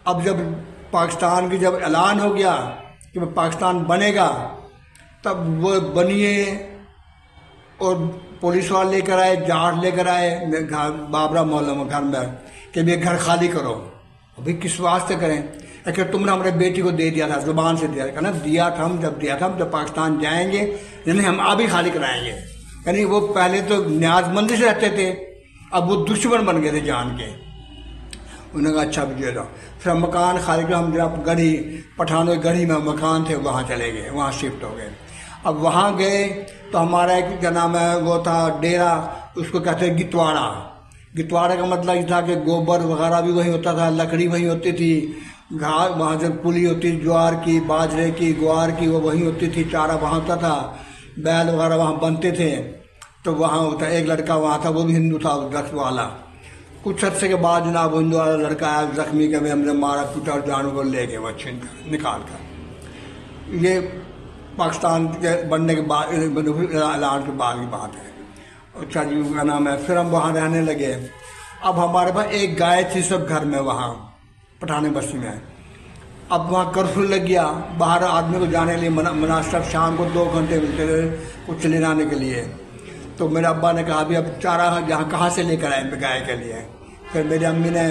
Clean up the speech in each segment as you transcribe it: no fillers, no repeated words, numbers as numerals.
اب جب پاکستان کی جب اعلان ہو گیا کہ پاکستان بنے گا، تب وہ بنیے اور پولیس والے لے کر آئے، جاٹ لے کر آئے بابرا محلہ میں گھر میں کہ یہ گھر خالی کرو. ابھی کس واسطے کریں کہ تم نے ہمارے بیٹی کو دے دیا تھا، زبان سے دیا تھا، دیا تھا ہم جب پاکستان جائیں گے یعنی ہم آپ ہی خالی کرائیں گے. یعنی وہ پہلے تو نیاز مندی سے رہتے تھے، اب وہ دشمن بن گئے تھے جان کے. انہوں نے کہا اچھا بھی دے دو. پھر ہم مکان خالی کر، ہم جب گڑھی پٹھانوں کی گڑھی میں مکان تھے وہاں چلے گئے، وہاں شفٹ ہو گئے. اب وہاں گئے تو ہمارا ایک کیا نام ہے وہ تھا ڈیرا، اس کو کہتے ہیں گتواڑا. گتواڑا کا مطلب یہ تھا کہ گوبر وغیرہ بھی وہیں ہوتا تھا، لکڑی وہیں ہوتی تھی، گھاس وہاں سے پلی ہوتی تھی، جوار کی، باجرے کی، گوار کی، وہ وہیں ہوتی تھی، چارہ وہاں ہوتا تھا، بیل وغیرہ وہاں بنتے تھے. تو وہاں ہوتا ایک لڑکا وہاں تھا، وہ بھی ہندو تھا، ڈرگس والا. کچھ عرصے کے بعد جناب وہ ہندو والا لڑکا آیا زخمی کہ ہم نے مارا پیٹا اور جانور کو لے گئے وہ چھین کر نکال کر. یہ پاکستان کے بننے کے بعد اعلان کے بعد کی بات ہے. اچھا جی کا نام ہے. پھر ہم وہاں رہنے لگے. اب ہمارے پاس ایک گائے تھی سب گھر میں وہاں پٹھانی بستی میں. اب وہاں کرفیو لگ گیا، باہر آدمی کو جانے کے لیے مناسب شام کو 2 گھنٹے ملتے تھے کچھ چلے جانے کے لیے. تو میرے ابا نے کہا ابھی اب چارہ جہاں کہاں سے لے کر آئے گائے کے لیے. پھر میری امی نے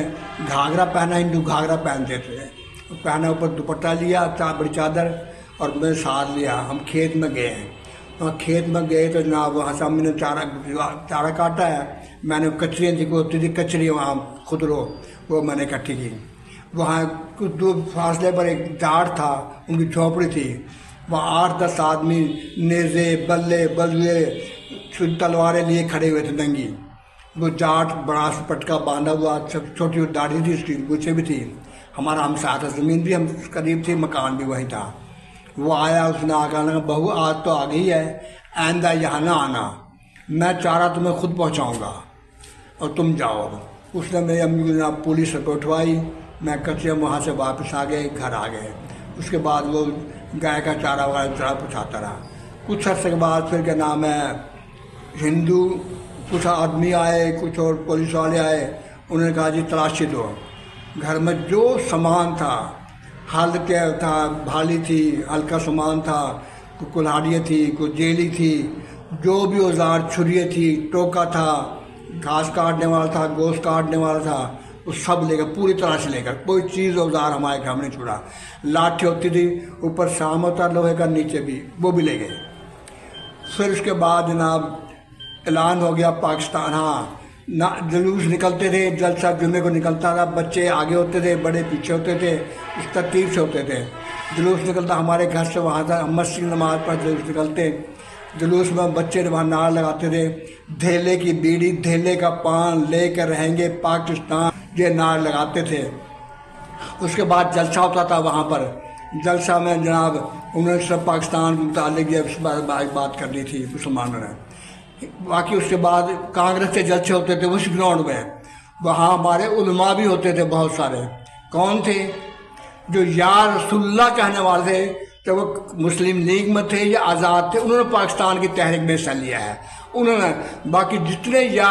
گھاگرا پہنا، ہندو گھاگرا پہنتے تھے، پہنا، اوپر دوپٹہ لیا، بڑی چادر، اور میرے ساتھ لیا. ہم کھیت میں گئے ہیں. وہاں کھیت میں گئے تو جناب وہاں سے امی نے چارہ کاٹا ہے. میں نے کچریاں تھی ہوتی تھی کچری وہاں خودرو، وہ میں نے اکٹھی کی. وہاں کچھ دور فاصلے پر ایک جاٹ تھا، ان کی جھونپڑی تھی. وہاں 8-10 آدمی نیزے، بلے، بلوے، تلواریں لیے کھڑے ہوئے تھے ننگی. وہ جاٹ بڑا پٹکا باندھا ہوا، چھوٹی داڑھی تھی، اس کی گچھے بھی تھی. ہمارا ہم ساتھ زمین بھی ہم قریب تھی، مکان بھی وہیں تھا. وہ آیا، اس نے آ کر بہو آج تو آ گئی ہے، آئندہ یہاں نہ آنا، میں چارہ تمہیں خود پہنچاؤں گا اور تم جاؤ. اس نے میری امی کو پولیس سے اٹھوائی. میں کچے وہاں سے واپس آ گئے، گھر آ گئے. اس کے بعد وہ گائے کا چارہ وغیرہ پہنچاتا رہا. کچھ عرصے کے بعد پھر کیا نام ہے ہندو کچھ آدمی آئے، کچھ اور پولیس والے آئے. انہوں نے کہا جی تلاشی دو. گھر میں جو سامان تھا، ہل کے تھا، بھالی تھی، ہلکا سامان تھا، کوئی کلہاڑیاں تھی، کوئی جیلی تھی، جو بھی اوزار، چھریاں تھی، ٹوکا تھا، گھاس کاٹنے والا تھا، گوشت کاٹنے والا تھا، وہ سب لے کر، پوری طرح سے لے کر، کوئی چیز اوزار ہمارے گھر میں نہیں چھوڑا. لاٹھی ہوتی تھی، اوپر شام ہوتا لوہے کا، نیچے بھی، وہ بھی لے گئے. پھر اس کے بعد جناب اعلان ہو گیا پاکستان. ہاں جلوس نکلتے تھے، جلسہ جمعے کو نکلتا تھا، بچے آگے ہوتے تھے، بڑے پیچھے ہوتے تھے، اس ترتیب سے ہوتے تھے. جلوس نکلتا ہمارے گھر سے وہاں تھا، مسجد نماز پر جلوس نکلتے. جلوس میں بچے وہاں نعرہ لگاتے تھے، دھیلے کی بیڑی، دھیلے کا پان لے کر رہیں گے پاکستان، یہ نعرے لگاتے تھے. اس کے بعد جلسہ ہوتا تھا وہاں پر. جلسہ میں جناب انہوں نے سب پاکستان کے متعلق اس بات کرنی تھی مسلمانوں نے. باقی اس کے بعد کانگریس کے جلسے ہوتے تھے اس گراؤنڈ میں. وہاں ہمارے علماء بھی ہوتے تھے بہت سارے. کون تھے؟ جو یا رسول اللہ کہنے والے تھے، کہ وہ مسلم لیگ میں تھے یا آزاد تھے، انہوں نے پاکستان کی تحریک میں حصہ لیا ہے. انہوں نے باقی جتنے یا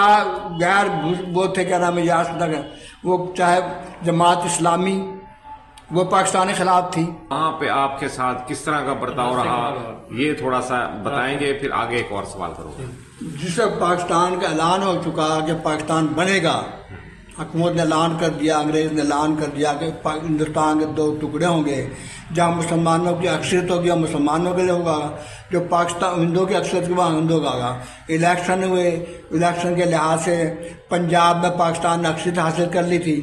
غیر وہ تھے کیا نام ہے یا وہ چاہے جماعت اسلامی، وہ پاکستان کے خلاف تھی. وہاں پہ آپ کے ساتھ کس طرح کا برتاؤ رہا، یہ تھوڑا سا بتائیں گے، پھر آگے ایک اور سوال کروں گا. جس سے پاکستان کا اعلان ہو چکا کہ پاکستان بنے گا، حکومت نے اعلان کر دیا، انگریز نے اعلان کر دیا کہ ہندوستان کے 2 ٹکڑے ہوں گے، جہاں مسلمانوں کی اکثریت ہوگی وہاں مسلمانوں کے لیے ہوگا، جو پاکستان ہندوؤں کی اکثریت وہاں ہندوؤں کا ہوگا. الیکشن ہوئے، الیکشن کے لحاظ سے پنجاب میں پاکستان نے اکثریت حاصل کر لی تھی،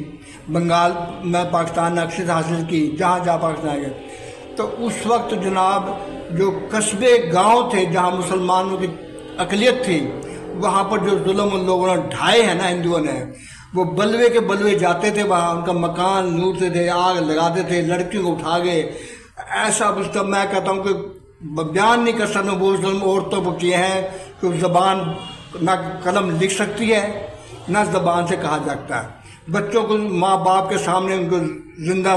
بنگال میں پاکستان نے اکثریت حاصل کی، جہاں جہاں پاکستان گئے. تو اس وقت جناب جو قصبے گاؤں تھے جہاں مسلمانوں کی اقلیت تھی، وہاں پر جو ظلم ان لوگوں نے ڈھائے ہیں نا ہندوؤں نے، وہ بلوے کے بلوے جاتے تھے وہاں، ان کا مکان لوٹتے تھے، آگ لگاتے تھے، لڑکیوں کو اٹھا گئے. ایسا میں کہتا ہوں کہ بیان نہیں کر سکتا وہ ظلم عورتوں کو کیے ہیں کہ زبان نہ قلم لکھ سکتی ہے نہ زبان سے کہا جاتا ہے. بچوں کو ماں باپ کے سامنے ان کو زندہ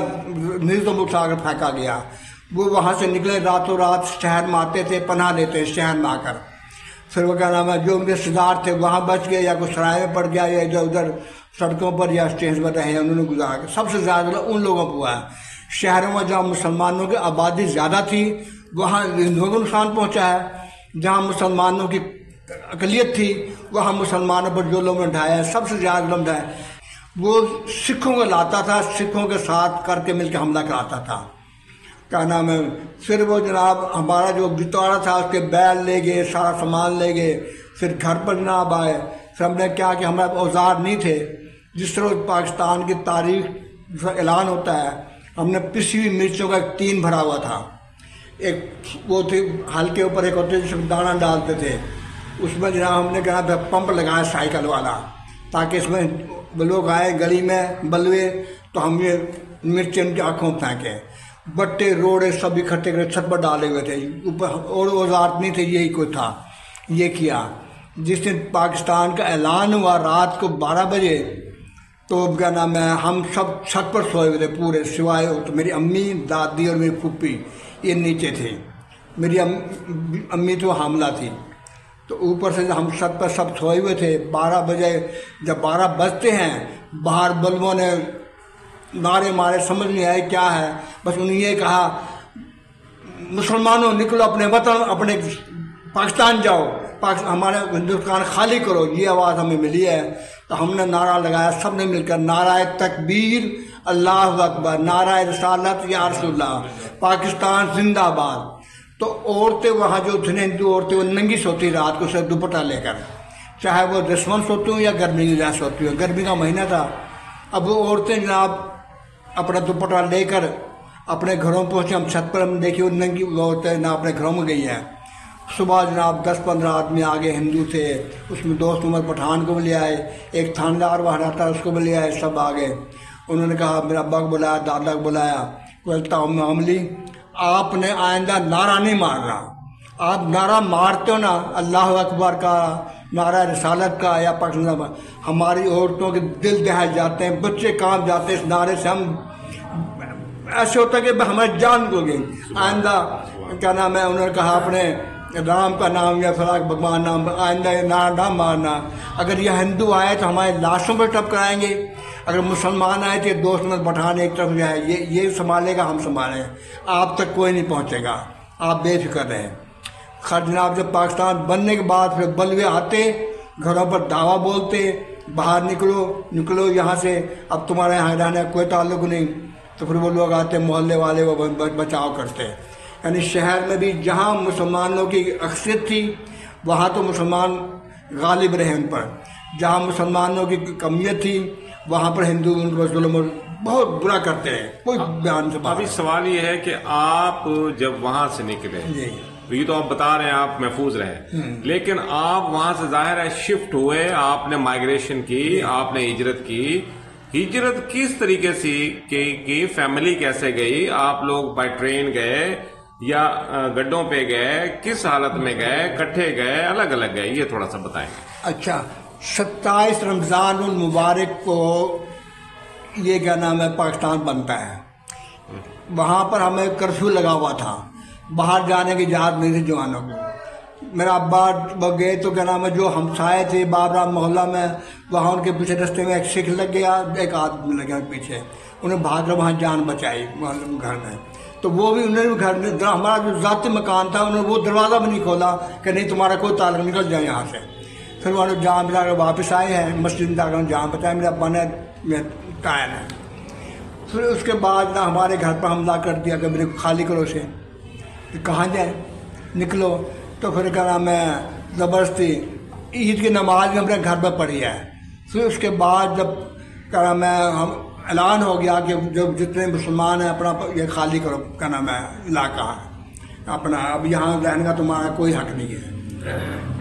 نظم اٹھا کر پھینکا گیا. وہ وہاں سے نکلے راتوں رات شہر میں آتے تھے، پناہ لیتے شہر میں آ کر. پھر وہ کیا نام ہے جو رشتے دار تھے وہاں بچ گئے، یا کوئی سرائے میں پڑ گیا، یا ادھر ادھر سڑکوں پر یا اسٹیشن پر رہے ہیں، انہوں نے گزارا. سب سے زیادہ ان لوگوں کو ہوا ہے. شہروں میں جہاں مسلمانوں کی آبادی زیادہ تھی وہاں ہندوؤں کو نقصان پہنچا ہے. جہاں مسلمانوں کی اقلیت تھی وہاں مسلمانوں پر جو ظلم ڈھایا ہے، سب سے زیادہ ظلم ڈھایا وہ سکھوں کو لاتا تھا، سکھوں کے ساتھ کر کے مل کے حملہ کراتا تھا. کیا نام ہے، پھر وہ جناب ہمارا جو بتوارا تھا اس کے بیل لے گئے، سارا سامان لے گئے. پھر گھر پر جناب آئے. پھر ہم نے کیا کہ ہمارے اوزار نہیں تھے. جس طرح پاکستان کی تاریخ اعلان ہوتا ہے، ہم نے پسی ہوئی مرچوں کا ایک ٹین بھرا ہوا تھا. ایک وہ تھی ہل کے اوپر، ایک ہوتے جس میں دانہ ڈالتے تھے. اس میں جناب ہم نے کہا پمپ لگایا سائیکل والا، تاکہ اس میں لوگ آئے گلی میں بلوے تو ہم یہ مرچیں ان کی آنکھوں میں پھینکیں. بٹے روڑے سب اکٹھے کرے چھت پر ڈالے ہوئے تھے، اوپر اور اوزار نہیں تھے، یہی کوئی تھا. یہ کیا. جس دن پاکستان کا اعلان ہوا رات کو 12 بجے تو کیا نام ہے ہم سب چھت پر سوئے ہوئے تھے پورے، سوائے تو میری امی، دادی اور میری پھوپھی یہ نیچے تھے. میری امی تو حاملہ تھی. تو اوپر سے ہم چھت پر سب سوئے ہوئے تھے. 12 بجے جب 12 بجتے ہیں باہر بلبوں نے نعرے مارے، سمجھ نہیں آئے کیا ہے. بس انہوں نے یہ کہا مسلمانوں نکلو اپنے وطن، اپنے پاکستان جاؤ، ہمارے ہندوستان خالی کرو. یہ آواز ہمیں ملی ہے. تو ہم نے نعرہ لگایا سب نے مل کر، نعرہ تکبیر اللہ اکبر، نعرہ رسالت یا رسول اللہ، پاکستان زندہ باد. تو عورتیں وہاں جو تھے ہندو عورتیں وہ ننگی سوتی رات کو، سر دوپٹہ لے کر، چاہے وہ دشمن سوتی ہوں یا گرمی کی وجہ سوتی ہوں. گرمی کا مہینہ تھا. اب وہ عورتیں جناب اپنا دوپٹہ لے کر اپنے گھروں پہنچے. ہم چھت پر ہم دیکھیے وہ ننگی عورتیں نہ اپنے گھروں میں گئی ہیں. صبح جناب 10-15 آدمی آگے ہندو تھے، اس میں دوست عمر پٹھان کو بھی لے آئے، ایک تھاندار وہاں رہتا اس کو بھی لے آئے. سب آگے. انہوں نے کہا میرا ابا کو بلایا، دادا کو بلایا. بولتا ہوں معاملی آپ نے آئندہ نعرہ نہیں مار رہا. آپ نعرہ مارتے ہو نا اللہ اکبر کا، نعرہ رسالت کا یا پاکستان، ہماری عورتوں کے دل دہل جاتے ہیں، بچے کام جاتے ہیں اس نعرے سے. ہم ایسے ہوتا ہے کہ ہماری جان کو گئی. آئندہ کیا نام ہے انہوں نے کہا اپنے رام کا نام یا فلاں بھگوان نام، آئندہ نعرہ نہ مارنا. اگر یہ ہندو آئے تو ہمارے لاشوں پہ ٹپ کرائیں گے، اگر مسلمان آئے تو یہ دوست عمر پٹھان ایک طرف جائے، یہ سنبھالے گا ہم سنبھالیں، آپ تک کوئی نہیں پہنچے گا، آپ بے فکر رہیں. خیر جناب جب پاکستان بننے کے بعد پھر بلوے آتے، گھروں پر دعویٰ بولتے باہر نکلو یہاں سے، اب تمہارے یہاں رہنے کا کوئی تعلق نہیں. تو پھر وہ لوگ آتے محلے والے وہ بچاؤ کرتے. یعنی شہر میں بھی جہاں مسلمانوں کی اکثریت تھی وہاں تو مسلمان غالب رہے ان پر، جہاں مسلمانوں کی کمیت تھی وہاں پر ہندو ان کو ظلم بہت برا کرتے ہیں. کوئی بیان سے ابھی سوال یہ ہے کہ آپ جب وہاں سے نکلے، یہ تو آپ بتا رہے ہیں آپ محفوظ رہے، لیکن آپ وہاں سے ظاہر ہے شفٹ ہوئے، آپ نے مائگریشن کی، آپ نے ہجرت کی. ہجرت کس طریقے سے کی؟ فیملی کیسے گئی؟ آپ لوگ بائی ٹرین گئے یا گڈوں پہ گئے؟ کس حالت میں گئے؟ کٹھے گئے، الگ الگ گئے؟ یہ تھوڑا سا بتائیں. اچھا 27 رمضان المبارک کو یہ کیا نام ہے پاکستان بنتا ہے. وہاں پر ہمیں کرفیو لگا ہوا تھا، باہر جانے کی اجازت نہیں تھی جوانوں کو. میرا ابا گئے تو کیا نام ہے جو ہمسائے تھے بابرا محلہ میں، وہاں ان کے پیچھے رستے میں ایک سکھ لگ گیا، ایک آدمی لگ گیا پیچھے، انہیں بھاگ کر وہاں جان بچائی گھر میں. تو وہ بھی انہوں نے بھی گھر میں ہمارا جو ذاتی مکان تھا انہوں نے وہ دروازہ بھی نہیں کھولا کہ نہیں تمہارا کوئی تعلق، نکل جائے یہاں سے. پھر وہاں جان بچا کر واپس آئے ہیں، مسجد میں جا کر جان بچایا. میرا ابا نے قائل ہے. پھر اس کے بعد نہ ہمارے گھر پر حملہ کر دیا کہ میرے خالی کرو سے، کہاں جائیں نکلو. تو پھر کیا نام ہے زبردستی عید کی نماز میں اپنے گھر پہ پڑھی ہے. پھر اس کے بعد جب کیا نام ہے ہم اعلان ہو گیا کہ جب جتنے مسلمان ہیں اپنا یہ خالی کرو کیا نام ہے علاقہ اپنا، اب یہاں رہنے کا تمہارا کوئی حق نہیں ہے.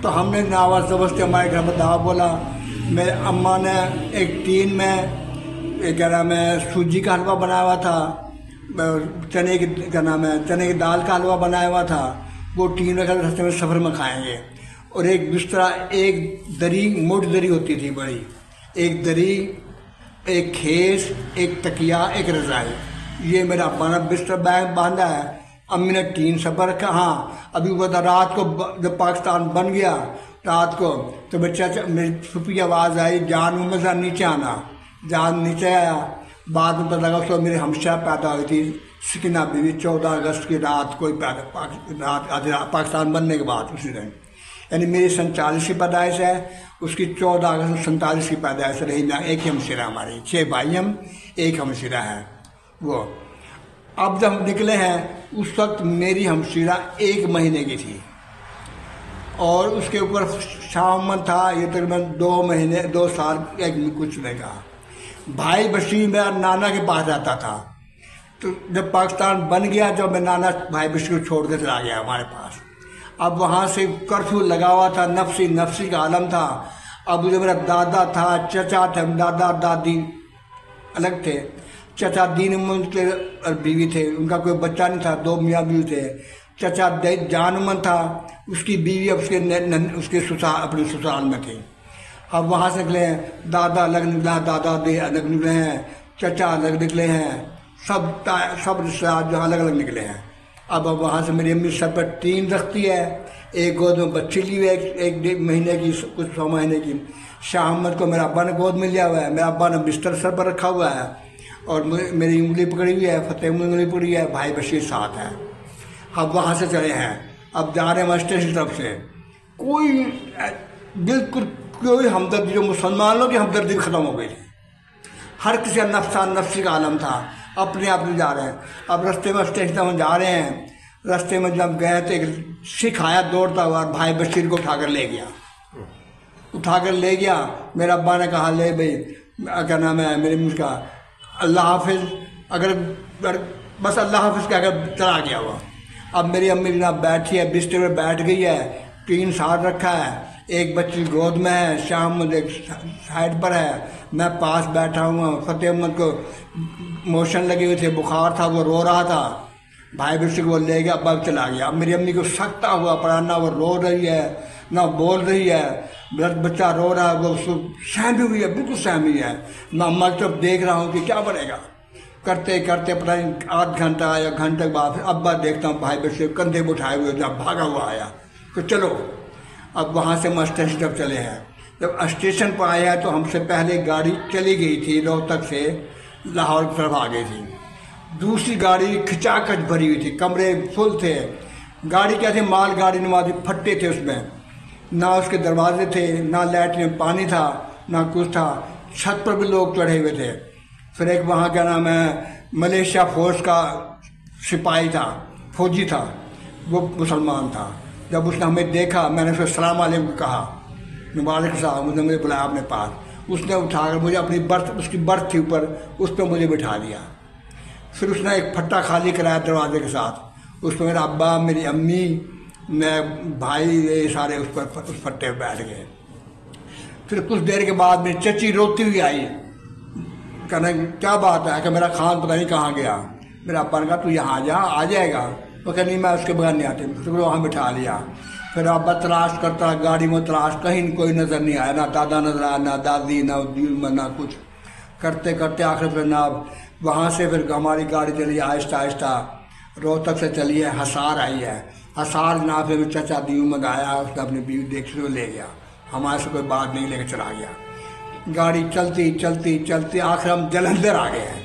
تو ہم نے ناواز زبردستی ہمارے گھر میں دعویٰ بولا. میرے اماں نے ایک ٹین میں کیا نام ہے سوجی کا حلوہ بنایا ہوا تھا، چنے کی کیا نام ہے چنے کی دال کا حلوہ بنایا ہوا تھا. وہ ٹین میں رستے میں سفر میں کھائیں گے. اور ایک بسترا، ایک دری، موٹی دری ہوتی تھی بڑی، ایک دری، ایک کھیس، ایک تکیا، ایک رضائی. یہ میرا ابا نے بستر بیگ باندھا ہے. امی نے ٹین سفر کا. ہاں ابھی وہ رات کو جب پاکستان بن گیا رات کو تو میری پھوپھی آواز آئی جان میں ذرا نیچے آنا. جان نیچے آیا. بعد میں پتہ لگا اس کو میری ہمشہ پیدا ہوئی تھی سکینہ بیوی 14 اگست کی رات کو پاکستان بننے کے بعد اسی دن. یعنی میری 47 کی پیدائش ہے, اس کی 14 اگست 47 کی پیدائش رہی. میں ایک ہی ہمشیرہ ہماری 6 بھائی ہم, ایک ہمشیرہ ہے وہ. اب جب ہم نکلے ہیں اس وقت میری ہمشیرہ 1 مہینے کی تھی اور اس کے اوپر شامن تھا یہ تقریباً 2 سال کچھ نہیں کہا. بھائی بشیر میرا نانا کے پاس رہتا تھا. تو جب پاکستان بن گیا جب میں نانا بھائی بشیر کو چھوڑ کے چلا گیا ہمارے پاس. اب وہاں سے کرفیو لگا ہوا تھا, نفسی کا عالم تھا. اب جو میرا دادا تھا, چچا تھے, دادا دادی الگ تھے. چچا دین امن کے بیوی تھے, ان کا کوئی بچہ نہیں تھا, 2 میاں بیوی تھے. چچا جان امن تھا, اس کی بیوی اب اس کے اپنے سسرال میں تھی. اب وہاں سے نکلے ہیں, دادا الگ نکلا, دادا الگ نکلے ہیں, چچا الگ نکلے ہیں, سب رشتہ دار جو الگ الگ نکلے ہیں. اب وہاں سے میری امی سر پر ٹین رکھتی ہے, ایک گود میں بچی لی ہوئی ہے 1 مہینے کی, کچھ 100 مہینے کی. شاہ احمد کو میرا ابا نے گود میں لیا ہوا ہے, میرا ابا نے بستر سر پر رکھا ہوا ہے اور میری انگلی پکڑی ہوئی ہے, فتح انگلی پکڑی ہوئی ہے, بھائی بشیر ساتھ ہے. اب وہاں سے چلے ہیں, اب جا رہے ہیں اسٹیشن طرف سے. کوئی بالکل کوئی ہمدردی, جو مسلمانوں کی ہمدردی ختم ہو گئی تھی. ہر کسی کا نفسی کا عالم تھا, اپنے آپ میں جا رہے ہیں. اب رستے میں اسٹیشن میں جا رہے ہیں, رستے میں جب گئے تو ایک سکھ آیا دوڑتا ہوا, بھائی بشیر کو اٹھا کر لے گیا. میرا ابا نے کہا لے بھائی کیا نام ہے میری منہ کا, اللہ حافظ, اگر بس اللہ حافظ کہہ کر چلا گیا ہوا. اب میری امی جناب بیٹھی ہے, بستر میں بیٹھ گئی ہے, 3 ساتھ رکھا ہے, ایک بچی گود میں ہے, شام میں ایک سائڈ پر ہے, میں پاس بیٹھا ہوں. فتح احمد کو موشن لگے ہوئے تھے, بخار تھا, وہ رو رہا تھا. بھائی بشیر کو لے گیا, ابا چلا گیا. اب میری امی کو سکتا ہوا پڑا, نہ وہ رو رہی ہے نہ بول رہی ہے, بچہ رو رہا ہے, وہ اس کو سہمی ہوئی ہے, بالکل سہمی ہے. میں اماں کی طرف دیکھ رہا ہوں کہ کیا بنے گا. کرتے پتہ نہیں آدھ گھنٹہ یا گھنٹے بعد ابا دیکھتا ہوں بھائی بشیر کندھے میں اٹھائے ہوئے, جب بھاگا ہوا آیا کہ چلو. اب وہاں سے ہم اسٹیشن تک چلے ہیں. جب اسٹیشن پر آیا ہے تو ہم سے پہلے گاڑی چلی گئی تھی روہتک سے لاہور کی طرف آ گئی تھی. دوسری گاڑی کھچا کھچ بھری ہوئی تھی, کمرے فل تھے. گاڑی کیا تھی, مال گاڑی نمازی, پھٹے تھے اس میں, نہ اس کے دروازے تھے, نہ لائٹ میں پانی تھا, نہ کچھ تھا. چھت پر بھی لوگ چڑھے ہوئے تھے. پھر ایک وہاں کیا نام ہے ملیشیا فورس کا سپاہی تھا, فوجی تھا, وہ مسلمان تھا. جب اس نے ہمیں دیکھا, میں نے اس کو السلام علیکم کہا, وعلیکم السلام, مجھے بلایا اپنے پاس. اس نے اٹھا کر مجھے اپنی برتھ, اس کی برتھ تھی اوپر, اس پہ مجھے بٹھا دیا. پھر اس نے ایک پھٹا خالی کرایا دروازے کے ساتھ, اس پہ میرا ابا, میری امی, میں بھائی, یہ سارے اس پھٹے پہ بیٹھ گئے. پھر کچھ دیر کے بعد میری چچی روتی ہوئی آئی, کہنا کیا بات ہے, کہ میرا خان پتہ نہیں کہاں گیا. میرا ابا نے کہا تو یہاں آ جائے گا. وہ کہ نہیں میں اس کے بغیر نہیں آتی. پھر وہاں بٹھا لیا. پھر ابا تلاش کرتا, گاڑی میں تلاش, کہیں کوئی نظر نہیں آیا, نہ دادا نظر آیا, نہ دادی, نہ کچھ. کرتے آخر پھر نہ وہاں سے پھر ہماری گاڑی چلی آہستہ آہستہ روہتک سے چلی ہے, حصار آئی ہے. حصار جناب پھر چچا دیو میں گایا, اس نے اپنی بیوی دیکھ کے لے گیا, ہمارے سے کوئی بات نہیں, لے کے چلا گیا. گاڑی چلتی آخر ہم جلندھر آ گئے ہیں.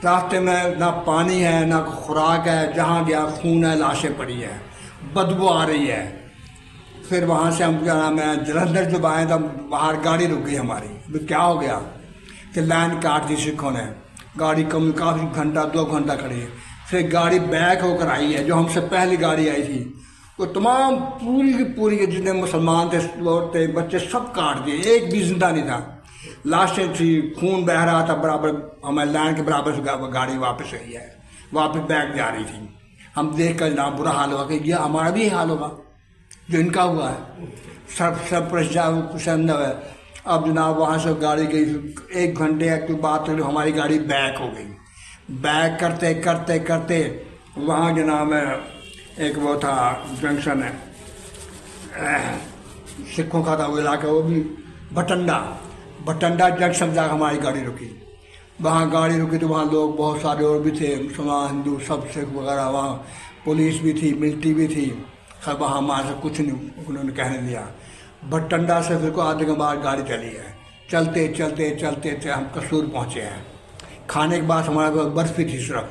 راستے میں نہ پانی ہے نہ خوراک ہے, جہاں گیا خون ہے, لاشیں پڑی ہے, بدبو آ رہی ہے. پھر وہاں سے ہم کیا نام ہے جلندھر جب آئے تو باہر گاڑی رک گئی ہماری. کیا ہو گیا کہ لائن کاٹ دی سکھوں نے, گاڑی کافی گھنٹہ 2 گھنٹہ کھڑی ہے. پھر گاڑی بیک ہو کر آئی ہے, جو ہم سے پہلی گاڑی آئی تھی وہ تمام پوری کی پوری جتنے مسلمان تھے, لوگ تھے, بچے, سب کاٹ دیے, ایک بھی زندہ نہیں تھا. لاشیں تھی, خون بہہ رہا تھا برابر, ہمیں لائن کے برابر سے گاڑی واپس آئی ہے, واپس بیک جا رہی تھی. ہم دیکھ کر جناب برا حال ہوا کہ یہ ہمارا بھی حال ہوگا جو ان کا ہوا ہے. سب پسند ہے. اب جناب وہاں سے گاڑی گئی, 1 گھنٹے کی بات کر, ہماری گاڑی بیک ہو گئی. بیک کرتے وہاں جناب ایک وہ تھا جنکشن ہے, سکھوں کا تھا وہ علاقہ, وہ بھی بھٹنڈا جنکشن جا کر ہماری گاڑی رکی. وہاں گاڑی رکی تو وہاں لوگ بہت سارے اور بھی تھے, مسلمان, ہندو, سب سکھ وغیرہ. وہاں پولیس بھی تھی, ملٹری بھی تھی. خیر وہاں ہمارے سے کچھ نہیں انہوں نے کہنے دیا. بھٹنڈا سے پھر کو آدھے کے بعد گاڑی چلی ہے. چلتے چلتے چلتے ہم قصور پہنچے ہیں. کھانے کے بعد ہمارے پاس برفی تھی صرف,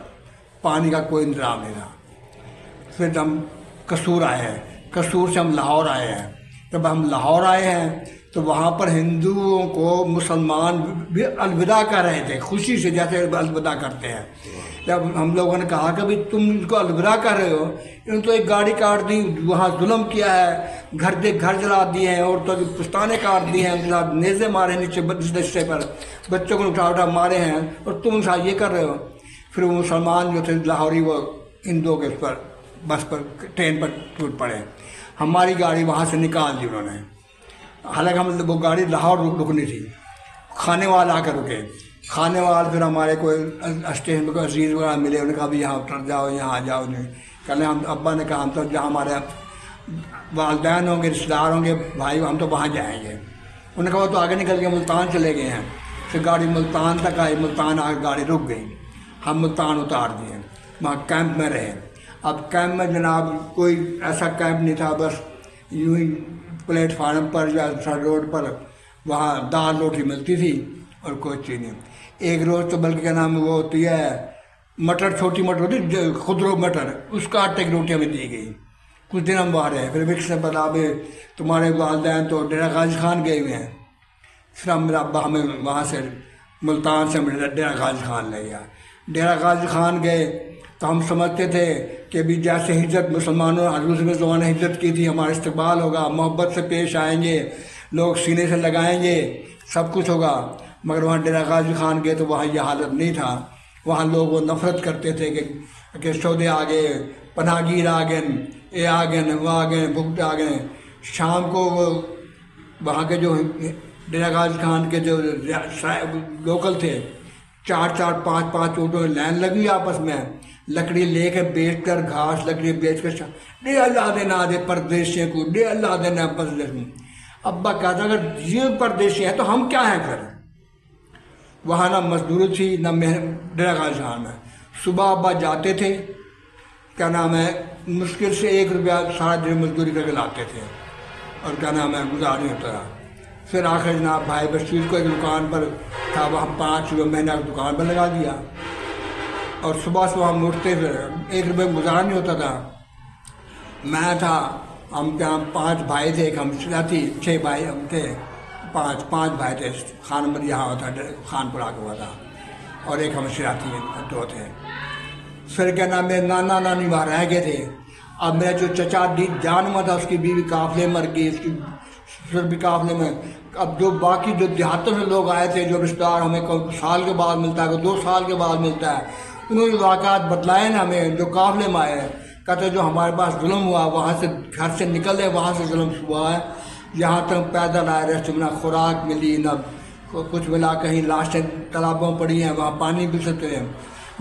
پانی کا کوئی انتظام نہیں تھا. پھر ہم قصور آئے ہیں. قصور سے ہم لاہور آئے ہیں. جب ہم لاہور آئے ہیں تو وہاں پر ہندوؤں کو مسلمان بھی الوداع کر رہے تھے خوشی سے, جیسے الوداع کرتے ہیں. جب ہم لوگوں نے کہا کہ بھائی تم ان کو الوداع کر رہے ہو, انہوں نے تو ایک گاڑی کاٹ دی, وہاں ظلم کیا ہے, گھر جلا دیے ہیں, عورتوں کی پستانے کاٹ دی ہیں, ان کے ساتھ نیزے مارے نیچے رستے پر, بچوں کو اٹھا مارے ہیں, اور تم ان ساتھ یہ کر رہے ہو. پھر وہ مسلمان جو تھے لاہوری وہ ہندوؤں کے پر بس پر ٹرین پر ٹوٹ پڑے. ہماری گاڑی وہاں سے نکال دی انہوں نے. حالانکہ ہم وہ گاڑی لاہور رکنی تھی. کھانے والا آ کر رکے. کھانے والے پھر ہمارے کوئی اسٹیشن پہ کوئی عزیز وغیرہ ملے, انہوں نے کہا بھی یہاں اتر جاؤ, یہاں آ جاؤ. کہنے ہم ابا نے کہا ہم تو جہاں ہمارے والدین ہوں گے, رشتے دار ہوں گے, بھائی, ہم تو وہاں جائیں گے. انہوں نے کہا وہ تو آگے نکل کے ملتان چلے گئے ہیں. پھر گاڑی ملتان تک آئی. ملتان آ کے گاڑی رک گئی. ہم ملتان اتار دیے, وہاں کیمپ میں رہے. اب کیمپ میں جناب کوئی ایسا کیمپ نہیں تھا, بس یوں ہی پلیٹ فارم پر یا روڈ پر وہاں دال روٹی ملتی تھی اور کوئی چیز نہیں. ایک روز تو بلکہ کیا نام وہ ہوتی ہے مٹر, چھوٹی مٹر ہوتی خودرو مٹر, اس کا آٹے کی روٹی ہمیں دی گئی. کچھ دن ہم وہاں رہے. پھر وکس نے بتا بھی تمہارے والدین تو ڈیرہ غازی خان گئے ہوئے ہیں. پھر میرا ابا ہمیں وہاں سے ملتان سے ڈیرہ غازی خان لے گیا. ڈیرہ غازی خان گئے تو ہم سمجھتے تھے کہ بھی جیسے ہجرت مسلمانوں حضور صلی اللہ علیہ وسلم نے ہجرت کی تھی, ہمارا استقبال ہوگا, محبت سے پیش آئیں گے, لوگ سینے سے لگائیں گے, سب کچھ ہوگا. مگر وہاں ڈیرہ غازی خان گئے تو وہاں یہ حالت نہیں تھا. وہاں لوگ وہ نفرت کرتے تھے کہ سودے آ گئے, پناہ گیر آ گئے, یہ آ گئے, وہ آ گئے, بھگتے آ گئے. شام کو وہ وہاں کے جو ڈیرہ غازی خان کے جو لوکل تھے, 4-4 5-5 اونٹوں کی لائن لگی آپس میں, لکڑی لے کے بیچ کر, گھاس لکڑی بیچ کر, دے اللہ دے نہ دے پردیشی کو, دے اللہ دے نہ پردیشی. ابا کہتا اگر یہ پردیشی ہے تو ہم کیا ہیں پھر. وہاں نہ مزدوری تھی نہ ڈیرہ غازی خان میں. صبح ابا جاتے تھے, کیا نام ہے, مشکل سے 1 روپیہ سارا دن مزدوری کر کے لاتے تھے, اور کیا نام ہے گزار نہیں ہوتا رہا. پھر آخر جناب بھائی بشیر کو ایک دکان پر تھا, وہاں 5 روپے مہینہ دکان پر لگا دیا. اور صبح ہم اٹھتے پھر 1 روپے گزارا نہیں ہوتا تھا. میں تھا, ہم کیا 5 بھائی تھے, ایک ہم تھی, 6 بھائی ہم تھے, 5 بھائی تھے. خان نمبر یہاں ہوتا خان پور آ کے ہوا تھا, اور ایک ہم شراتی 2 تھے. پھر کیا نام میرے نانا نانی وہاں رہ گئے تھے. اب میرا جو چچا جان ہوا تھا, اس کی بیوی قافلے مر گئی, اس کی پھر بھی قافلے میں. اب جو باقی جو دیہاتوں سے لوگ آئے تھے, جو رشتہ دار, ہمیں کوئی سال کے بعد ملتا ہے, کوئی 2 سال کے بعد ملتا ہے, انہوں نے واقعات بتلائے نا ہمیں, جو قافلے میں آئے ہیں. کہتے جو ہمارے پاس ظلم ہوا, وہاں سے گھر سے نکلے, وہاں سے ظلم ہوا ہے, یہاں تک پیدل آئے رہتے, نہ خوراک ملی نہ کچھ ملا, کہیں لاشیں تالابوں پڑی ہیں, وہاں پانی بھی سکتے ہیں,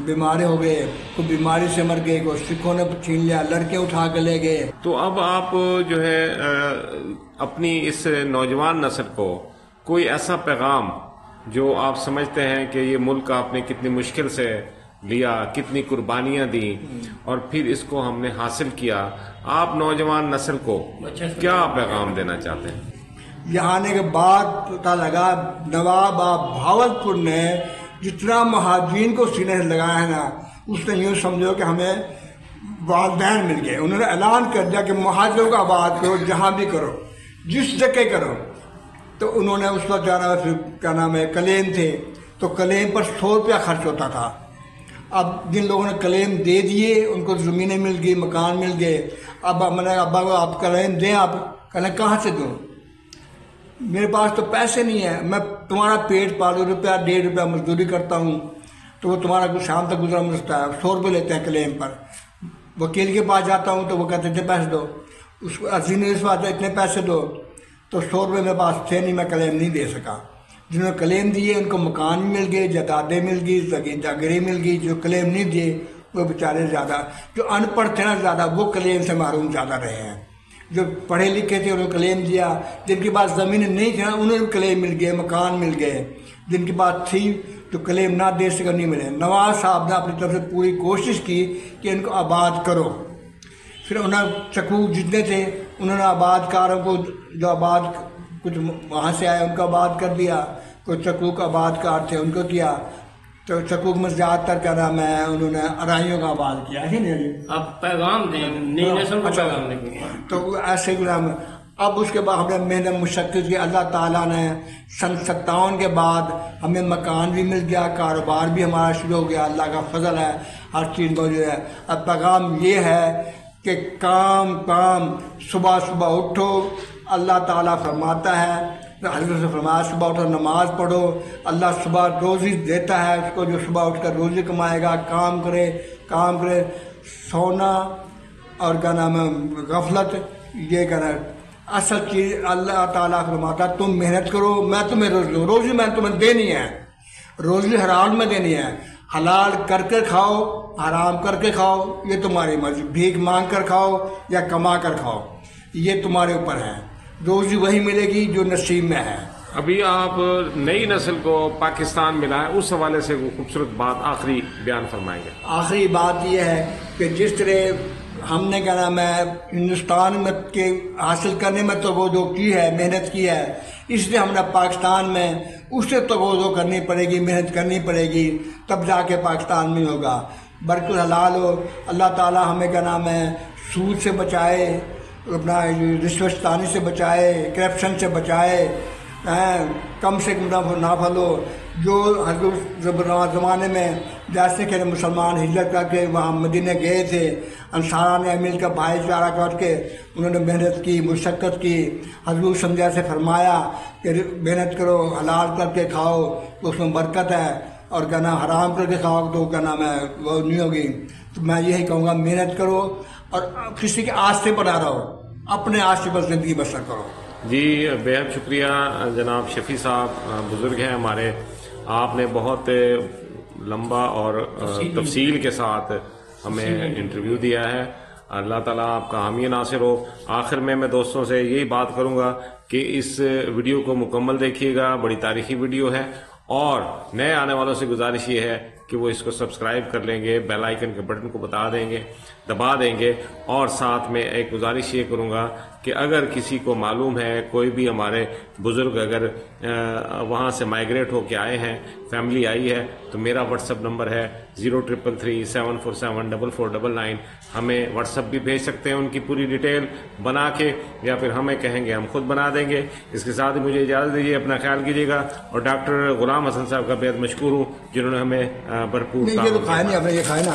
بیمارے ہو گئے, کوئی بیماری سے مر گئے, کوئی سکھوں نے چھین لیا, لڑکے اٹھا کے لے گئے. تو اب آپ جو ہے اپنی اس نوجوان نسل کو کوئی ایسا پیغام جو آپ سمجھتے ہیں کہ یہ ملک آپ نے کتنی مشکل سے لیا, کتنی قربانیاں دیں, اور پھر اس کو ہم نے حاصل کیا, آپ نوجوان نسل کو کیا پیغام دینا چاہتے ہیں؟ یہاں آنے کے بعد پتہ لگا نواب بھاولپور نے جتنا مہاجرین کو سینے سے لگایا ہے نا, اس نے یوں سمجھو کہ ہمیں والدین مل گئے. انہوں نے اعلان کر دیا کہ مہاجروں کا آباد کرو, جہاں بھی کرو, جس جگہ کرو. تو انہوں نے اس وقت جانا, پھر کیا نام ہے کلیم تھے, تو کلیم پر 100 روپیہ خرچ ہوتا تھا. اب جن لوگوں نے کلیم دے دیے ان کو زمینیں مل گئی, مکان مل گئے. اب میں نے ابا کو آپ کلیم دیں, آپ کہنا کہاں سے دوں, میرے پاس تو پیسے نہیں ہیں, میں تمہارا پیٹ پالوں, 1.5 روپیہ مزدوری کرتا ہوں, تو وہ تمہارا کچھ شام تک گزرا مستا ہے. 100 روپے لیتے ہیں کلیم پر. وکیل کے پاس جاتا ہوں تو وہ کہتے اتنے پیسے دو, اس عظیم اس بات اتنے پیسے دو, تو 100 روپے میرے پاس تھے نہیں, میں کلیم نہیں دے سکا. جنہوں نے کلیم دیے ان کو مکان مل گئے, جائیدادیں مل گئی, جاگیریں مل گئی. جو کلیم نہیں دیے وہ بیچارے زیادہ, جو ان پڑھ تھے نا زیادہ, وہ کلیم سے محروم زیادہ رہے ہیں. جو پڑھے لکھے تھے انہوں نے کلیم دیا, جن کے پاس زمین نہیں تھی نا انہوں نے کلیم مل گئے, مکان مل گئے. جن کے پاس تھی تو کلیم نہ دے سکے نہیں ملے. نواز صاحب نے اپنی طرف سے پوری کوشش کی کہ ان کو آباد کرو. پھر انہوں نے چکو جتنے تھے انہوں نے آباد کاروں کو جو آباد کچھ وہاں سے آئے ان کو آباد کر دیا، کچھ چکوک آباد کار تھے ان کو کیا، تو چکوک میں زیادہ تر کا نام ہے انہوں نے ارائیوں کا آباد کیا ہے نا۔ آپ پیغام دیں نئی نسل کو پیغام دیں۔ تو ایسے غلام اب اس کے بعد ہم نے محنت مشقت کی، اللہ تعالیٰ نے سن 57 کے بعد ہمیں مکان بھی مل گیا، کاروبار بھی ہمارا شروع ہو گیا، اللہ کا فضل ہے، ہر چیز موجود ہے۔ اب پیغام یہ ہے کہ کام صبح صبح اٹھو، اللہ تعالیٰ فرماتا ہے، حضرت سے فرمایا صبح اٹھو نماز پڑھو، اللہ صبح روزی دیتا ہے اس کو جو صبح اٹھ کر روزی کمائے گا، کام کرے، سونا اور کیا نام ہے غفلت یہ کرنا۔ اصل چیز اللہ تعالیٰ فرماتا ہے تم محنت کرو، میں تمہیں روزی میں تمہیں دینی ہے، روزی حلال میں دینی ہے، حلال کر کے کھاؤ حرام کر کے کھاؤ یہ تمہاری مرضی، بھیک مانگ کر کھاؤ یا کما کر کھاؤ یہ تمہارے اوپر ہے، روزی وہی ملے گی جو نصیب میں ہے۔ ابھی آپ نئی نسل کو پاکستان ملا ہے، اس حوالے سے وہ خوبصورت بات آخری بیان فرمائیں گے۔ آخری بات یہ ہے کہ جس طرح ہم نے کیا نام ہے ہندوستان میں کے حاصل کرنے میں توجہ کی ہے، محنت کی ہے، اس لیے ہم نے پاکستان میں اس سے توجہ کرنی پڑے گی، محنت کرنی پڑے گی، تب جا کے پاکستان میں ہوگا، برکت حلال ہو۔ اللہ تعالیٰ ہمیں کیا نام ہے سود سے بچائے، اپنا رشوت ستانی سے بچائے، کرپشن سے بچائے، کم سے کم نافع لو۔ جو حضرت زمانے میں جیسے کہ مسلمان ہجرت کر کے وہاں مدینے گئے تھے، انصار نے مل کر بھائی چارہ کر کے انہوں نے محنت کی، مشقت کی، حضور سمجھا سے فرمایا کہ محنت کرو، حلال کر کے کھاؤ تو اس میں برکت ہے، اور کیا نام حرام کر کے کھاؤ تو کیا نام ہے وہ نہیں ہوگی۔ تو میں یہی کہوں گا محنت کرو اور کسی کے آستے پر نہ رہو، اپنے آستے پر زندگی بسر کرو۔ جی بےحد شکریہ جناب شفیع صاحب، بزرگ ہیں ہمارے، آپ نے بہت لمبا اور تفصیل کے ساتھ ہمیں انٹرویو دیا ہے، اللہ تعالیٰ آپ کا حامی ناصر ہو۔ آخر میں دوستوں سے یہی بات کروں گا کہ اس ویڈیو کو مکمل دیکھیے گا، بڑی تاریخی ویڈیو ہے، اور نئے آنے والوں سے گزارش یہ ہے کہ وہ اس کو سبسکرائب کر لیں گے، بیل آئیکن کے بٹن کو دبا دیں گے، اور ساتھ میں ایک گزارش یہ کروں گا کہ اگر کسی کو معلوم ہے کوئی بھی ہمارے بزرگ اگر وہاں سے مائیگریٹ ہو کے آئے ہیں، فیملی آئی ہے، تو میرا واٹس ایپ نمبر ہے 0333747499، ہمیں واٹس ایپ بھی بھیج سکتے ہیں ان کی پوری ڈیٹیل بنا کے، یا پھر ہمیں کہیں گے ہم خود بنا دیں گے۔ اس کے ساتھ مجھے اجازت دیجیے، اپنا خیال کیجیے گا، اور ڈاکٹر غلام حسن صاحب کا بےحد مشکور ہوں جنہوں نے ہمیں بھرپور یہ تو کھایا نہیں آپ نے، یہ کھایا نا